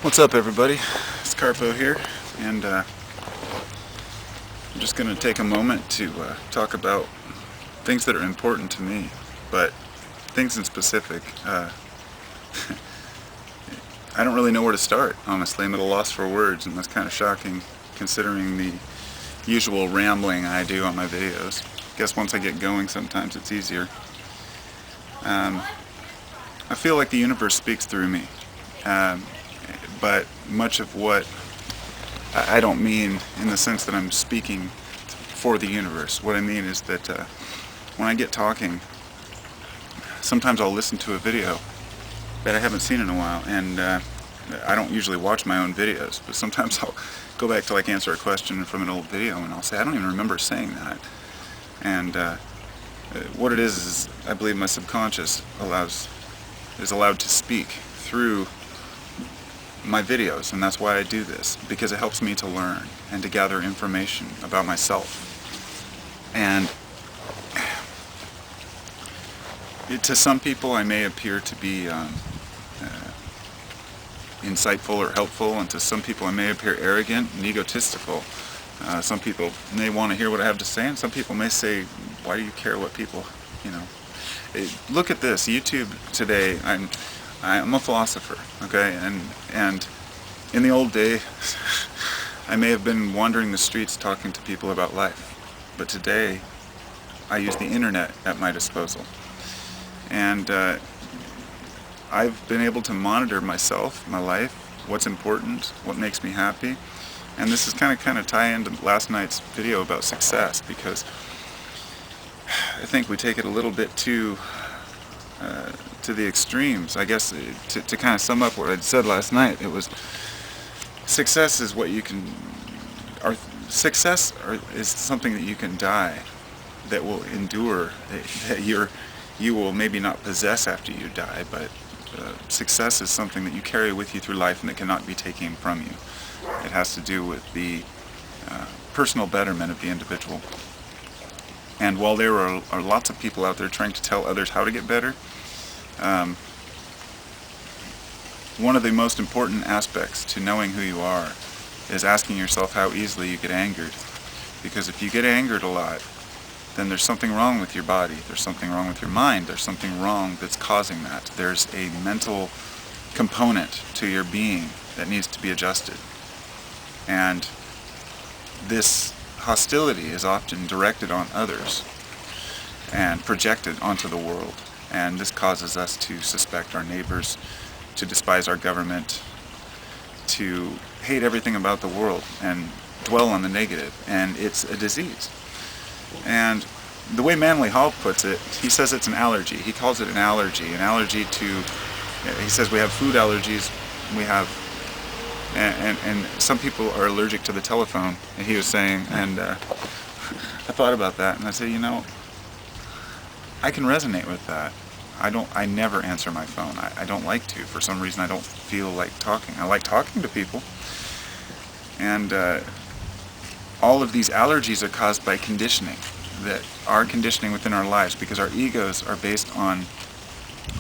What's up, everybody? It's Carpo here, and I'm just going to take a moment to talk about things that are important to me, but things in specific. I don't really know where to start, honestly. I'm at a loss for words, and that's kind of shocking considering the usual rambling I do on my videos. I guess once I get going, sometimes it's easier. I feel like the universe speaks through me. Um, but much of what I don't mean in the sense that I'm speaking for the universe. What I mean is that when I get talking, sometimes I'll listen to a video that I haven't seen in a while, and I don't usually watch my own videos, but sometimes I'll go back to answer a question from an old video, and I'll say, I don't even remember saying that. And what it is I believe my subconscious is allowed to speak through my videos, and that's why I do this, because it helps me to learn and to gather information about myself. And to some people I may appear to be insightful or helpful, and to some people I may appear arrogant and egotistical. Some people may want to hear what I have to say, and some people may say, why do you care what people, Look at this, YouTube today, I'm a philosopher, okay, and in the old day, I may have been wandering the streets talking to people about life, but today, I use the internet at my disposal, and I've been able to monitor myself, my life, what's important, what makes me happy, and this is kind of tie into last night's video about success, because I think we take it a little bit to the extremes. I guess to kind of sum up what I said last night, it was success is what you can, or success is something that you can die, that will endure, that you will maybe not possess after you die, but success is something that you carry with you through life and that cannot be taken from you. It has to do with the personal betterment of the individual. And while there are lots of people out there trying to tell others how to get better, one of the most important aspects to knowing who you are is asking yourself how easily you get angered. Because if you get angered a lot, then there's something wrong with your body, there's something wrong with your mind, there's something wrong that's causing that. There's a mental component to your being that needs to be adjusted. And this hostility is often directed on others and projected onto the world, and this causes us to suspect our neighbors, to despise our government, to hate everything about the world and dwell on the negative, and it's a disease. And the way Manly Hall puts it, he says it's an allergy. He calls it an allergy to, he says we have food allergies, we have and some people are allergic to the telephone, and he was saying, and I thought about that, and I said, I can resonate with that. I never answer my phone. I don't like to. For some reason, I don't feel like talking. I like talking to people. And all of these allergies are caused by conditioning, that our conditioning within our lives, because our egos are based on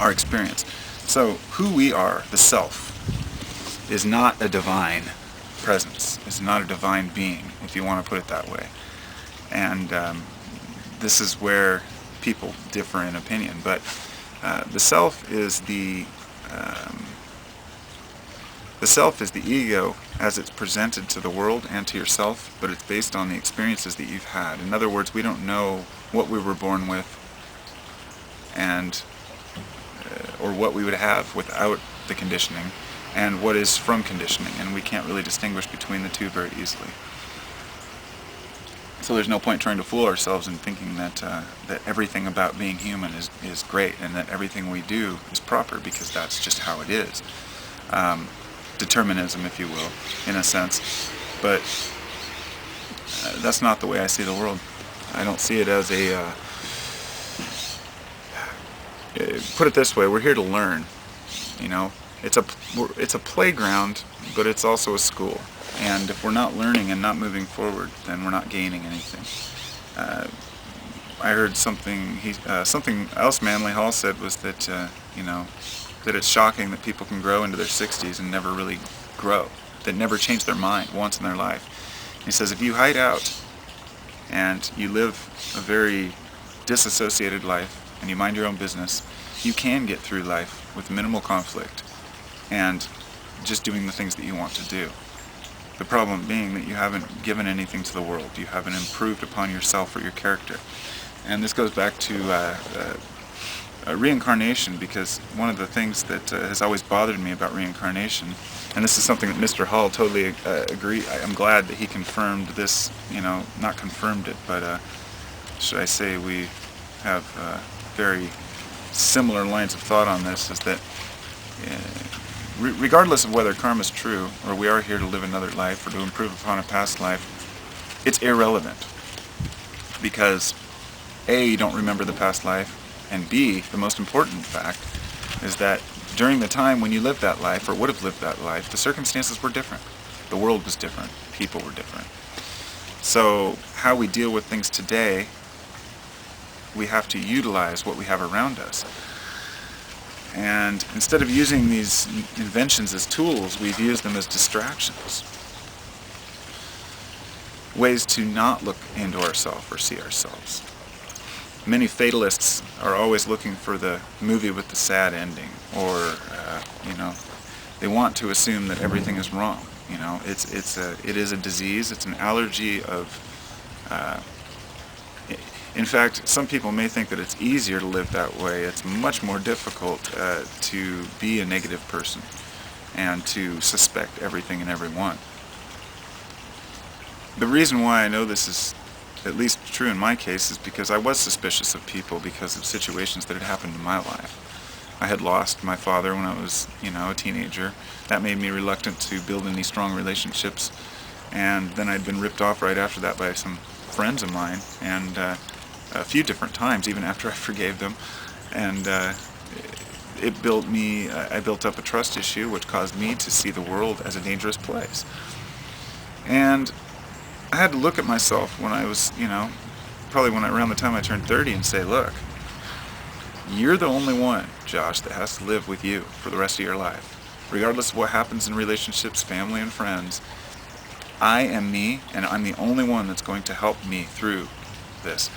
our experience. So who we are, the self, is not a divine presence, is not a divine being, if you want to put it that way. And this is where people differ in opinion. But the self is the ego as it's presented to the world and to yourself, but it's based on the experiences that you've had. In other words, we don't know what we were born with, and or what we would have without the conditioning, and what is from conditioning, and we can't really distinguish between the two very easily. So there's no point trying to fool ourselves in thinking that that everything about being human is great, and that everything we do is proper, because that's just how it is. Determinism, if you will, in a sense. But that's not the way I see the world. I don't see it as a... put it this way, we're here to learn, It's a playground, but it's also a school. And if we're not learning and not moving forward, then we're not gaining anything. I heard something else Manly Hall said was that, that it's shocking that people can grow into their 60s and never really grow, that never change their mind once in their life. He says if you hide out and you live a very disassociated life and you mind your own business, you can get through life with minimal conflict and just doing the things that you want to do. The problem being that you haven't given anything to the world. You haven't improved upon yourself or your character. And this goes back to reincarnation, because one of the things that has always bothered me about reincarnation, and this is something that Mr. Hall totally agreed. I'm glad that he confirmed this, not confirmed it, but should I say we have very similar lines of thought on this, is that regardless of whether karma is true or we are here to live another life or to improve upon a past life, it's irrelevant, because A, you don't remember the past life, and B, the most important fact is that during the time when you lived that life, or would have lived that life, the circumstances were different. The world was different. People were different. So how we deal with things today, we have to utilize what we have around us. And instead of using these inventions as tools, we've used them as distractions. Ways to not look into ourselves or see ourselves. Many fatalists are always looking for the movie with the sad ending, or they want to assume that everything is wrong. It is a disease. It's an allergy of. In fact, some people may think that it's easier to live that way. It's much more difficult to be a negative person and to suspect everything and everyone. The reason why I know this is at least true in my case is because I was suspicious of people because of situations that had happened in my life. I had lost my father when I was, a teenager. That made me reluctant to build any strong relationships. And then I'd been ripped off right after that by some friends of mine, and a few different times, even after I forgave them. And it built me, I built up a trust issue, which caused me to see the world as a dangerous place. And I had to look at myself when I was, probably around the time I turned 30, and say, look, you're the only one, Josh, that has to live with you for the rest of your life. Regardless of what happens in relationships, family, and friends, I am me, and I'm the only one that's going to help me through this.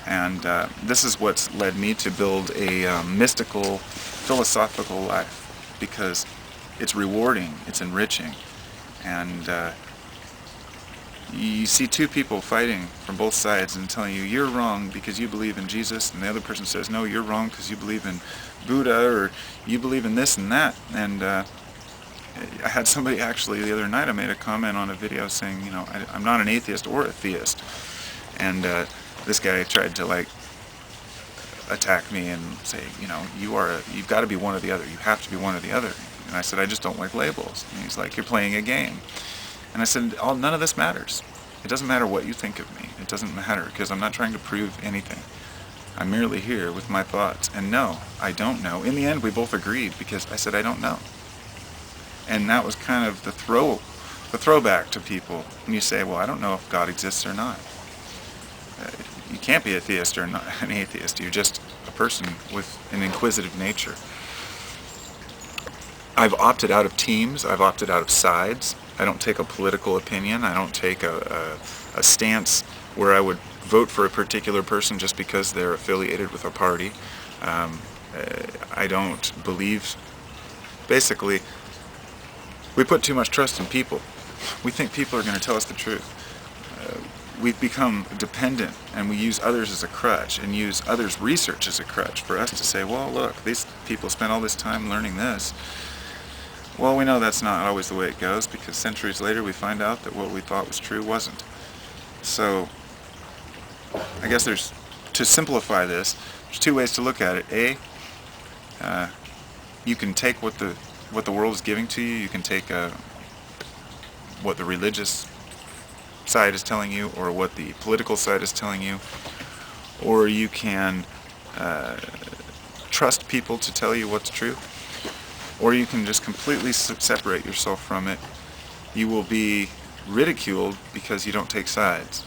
And this is what's led me to build a mystical, philosophical life, because it's rewarding, it's enriching, and you see two people fighting from both sides and telling you you're wrong because you believe in Jesus, and the other person says no, you're wrong because you believe in Buddha, or you believe in this and that. And I had somebody actually the other night, I made a comment on a video saying, I'm not an atheist or a theist, and this guy tried to attack me and say, you've got to be one or the other, you have to be one or the other. And I said, I just don't like labels. And he's like, you're playing a game. And I said, none of this matters. It doesn't matter what you think of me. It doesn't matter, because I'm not trying to prove anything. I'm merely here with my thoughts. And no, I don't know. In the end, we both agreed, because I said I don't know. And that was kind of the throwback to people when you say, well, I don't know if God exists or not. You can't be a theist or not an atheist. You're just a person with an inquisitive nature. I've opted out of teams. I've opted out of sides. I don't take a political opinion. I don't take a stance where I would vote for a particular person just because they're affiliated with a party. I don't believe, basically, we put too much trust in people. We think people are going to tell us the truth. We've become dependent, and we use others as a crutch, and use others' research as a crutch for us to say, well, look, these people spent all this time learning this. Well, we know that's not always the way it goes, because centuries later we find out that what we thought was true wasn't. So, I guess to simplify this, there's two ways to look at it. A, you can take what the world is giving to you. You can take what the religious side is telling you, or what the political side is telling you, or you can trust people to tell you what's true, or you can just completely separate yourself from it. You will be ridiculed because you don't take sides.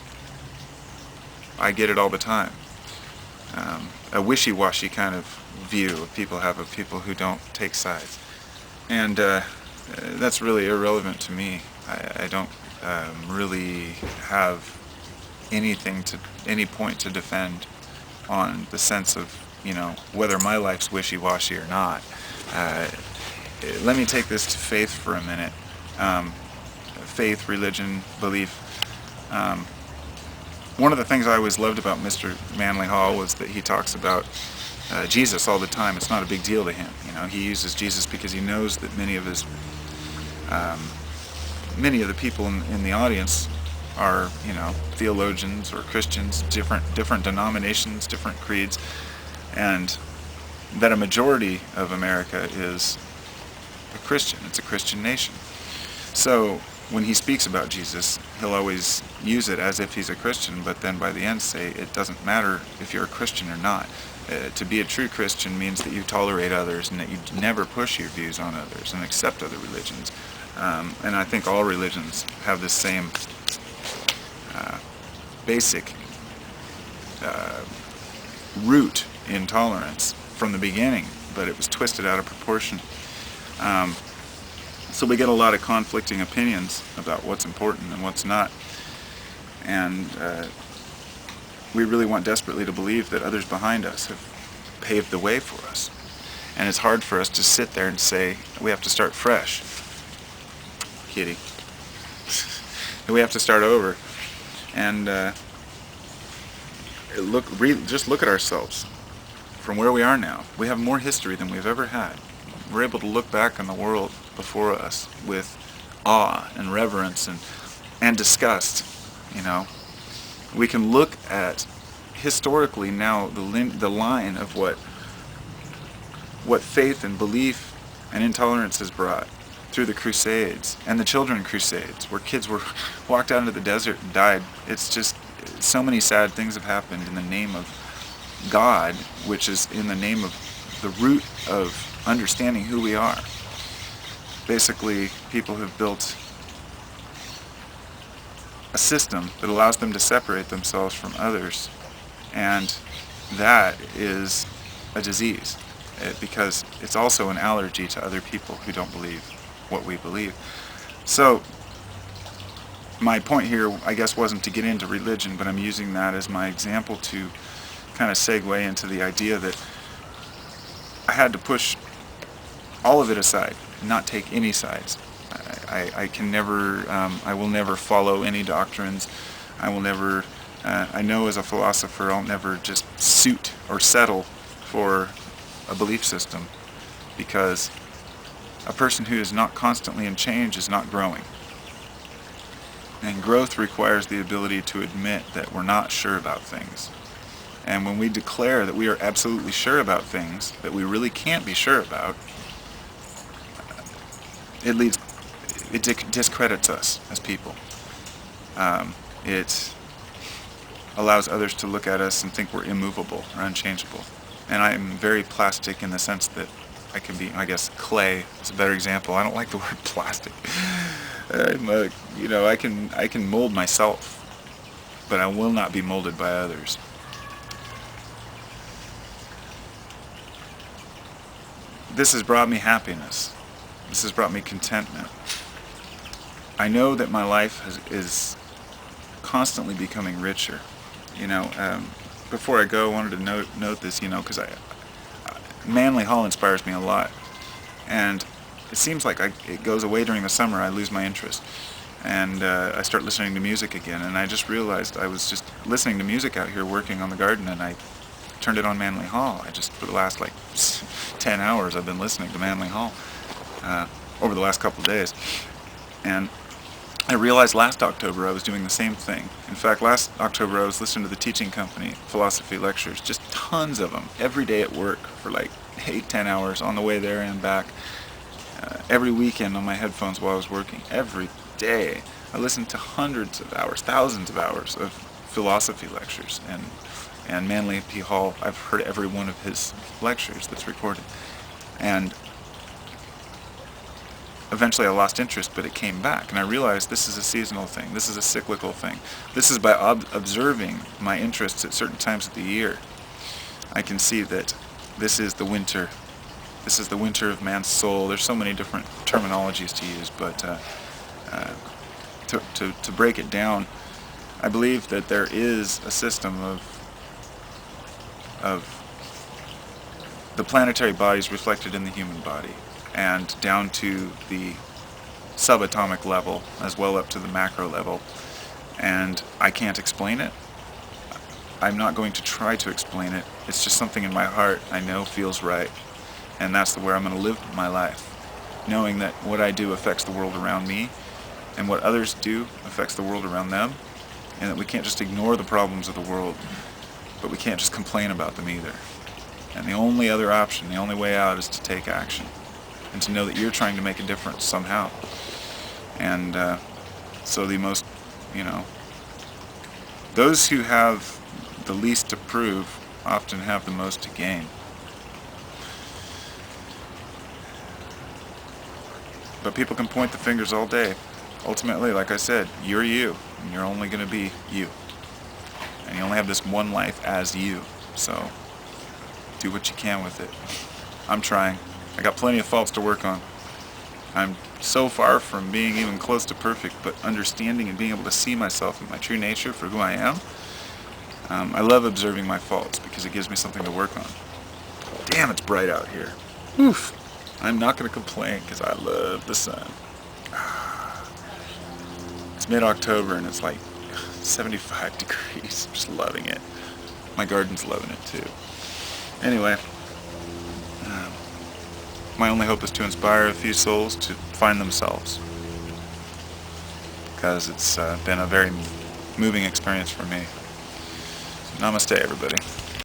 I get it all the time. a wishy-washy kind of view people have of people who don't take sides. And that's really irrelevant to me. I don't really have any point to defend on the sense of, whether my life's wishy-washy or not. Let me take this to faith for a minute. Faith, religion, belief. One of the things I always loved about Mr. Manly Hall was that he talks about Jesus all the time. It's not a big deal to him. He uses Jesus because he knows that many of the people in the audience are, theologians or Christians, different denominations, different creeds, and that a majority of America is a Christian. It's a Christian nation. So when he speaks about Jesus, he'll always use it as if he's a Christian, but then by the end say it doesn't matter if you're a Christian or not. To be a true Christian means that you tolerate others and that you never push your views on others and accept other religions. And I think all religions have the same basic root in tolerance from the beginning, but it was twisted out of proportion. So we get a lot of conflicting opinions about what's important and what's not. And we really want desperately to believe that others behind us have paved the way for us. And it's hard for us to sit there and say, we have to start fresh. Kitty. We have to start over. And just look at ourselves. From where we are now, we have more history than we've ever had. We're able to look back on the world before us with awe and reverence and disgust. We can look at historically now the line of what faith and belief and intolerance has brought through the Crusades and the Children Crusades, where kids were walked out into the desert and died. It's just so many sad things have happened in the name of God, which is in the name of the root of understanding who we are. Basically, people have built a system that allows them to separate themselves from others, and that is a disease, because it's also an allergy to other people who don't believe what we believe. So my point here, I guess, wasn't to get into religion, but I'm using that as my example to kind of segue into the idea that I had to push all of it aside, not take any sides. I can never, I will never follow any doctrines. I will never, I know as a philosopher, I'll never just suit or settle for a belief system, because a person who is not constantly in change is not growing. And growth requires the ability to admit that we're not sure about things. And when we declare that we are absolutely sure about things that we really can't be sure about, it discredits us as people. It allows others to look at us and think we're immovable or unchangeable. And I am very plastic in the sense that I can be, I guess, clay is a better example. I don't like the word plastic. I can mold myself, but I will not be molded by others. This has brought me happiness. This has brought me contentment. I know that my life is constantly becoming richer. Before I go, I wanted to note this, because Manly Hall inspires me a lot. And it seems like it goes away during the summer. I lose my interest. And I start listening to music again. And I just realized I was just listening to music out here working on the garden, and I turned it on Manly Hall. For the last 10 hours I've been listening to Manly Hall over the last couple of days. And I realized last October I was doing the same thing. In fact, last October I was listening to the Teaching Company philosophy lectures, just tons of them, every day at work for 8-10 hours on the way there and back. Every weekend on my headphones while I was working. Every day I listened to hundreds of hours, thousands of hours of philosophy lectures. And Manly P. Hall, I've heard every one of his lectures that's recorded. And eventually I lost interest, but it came back. And I realized this is a seasonal thing. This is a cyclical thing. This is by observing my interests at certain times of the year. I can see that this is the winter. This is the winter of man's soul. There's so many different terminologies to use, but to break it down, I believe that there is a system of the planetary bodies reflected in the human body, and down to the subatomic level, as well up to the macro level. And I can't explain it. I'm not going to try to explain it. It's just something in my heart I know feels right. And that's where I'm going to live my life, knowing that what I do affects the world around me, and what others do affects the world around them, and that we can't just ignore the problems of the world, but we can't just complain about them either. And the only other option, the only way out, is to take action, and to know that you're trying to make a difference somehow. And so the most, those who have the least to prove often have the most to gain. But people can point the fingers all day. Ultimately, like I said, you're you, and you're only going to be you. And you only have this one life as you, so do what you can with it. I'm trying. I got plenty of faults to work on. I'm so far from being even close to perfect, but understanding and being able to see myself and my true nature for who I am. I love observing my faults because it gives me something to work on. Damn, it's bright out here. Oof. I'm not going to complain because I love the sun. It's mid-October and it's like 75 degrees. I'm just loving it. My garden's loving it too. Anyway, my only hope is to inspire a few souls to find themselves, because it's been a very moving experience for me. Namaste, everybody.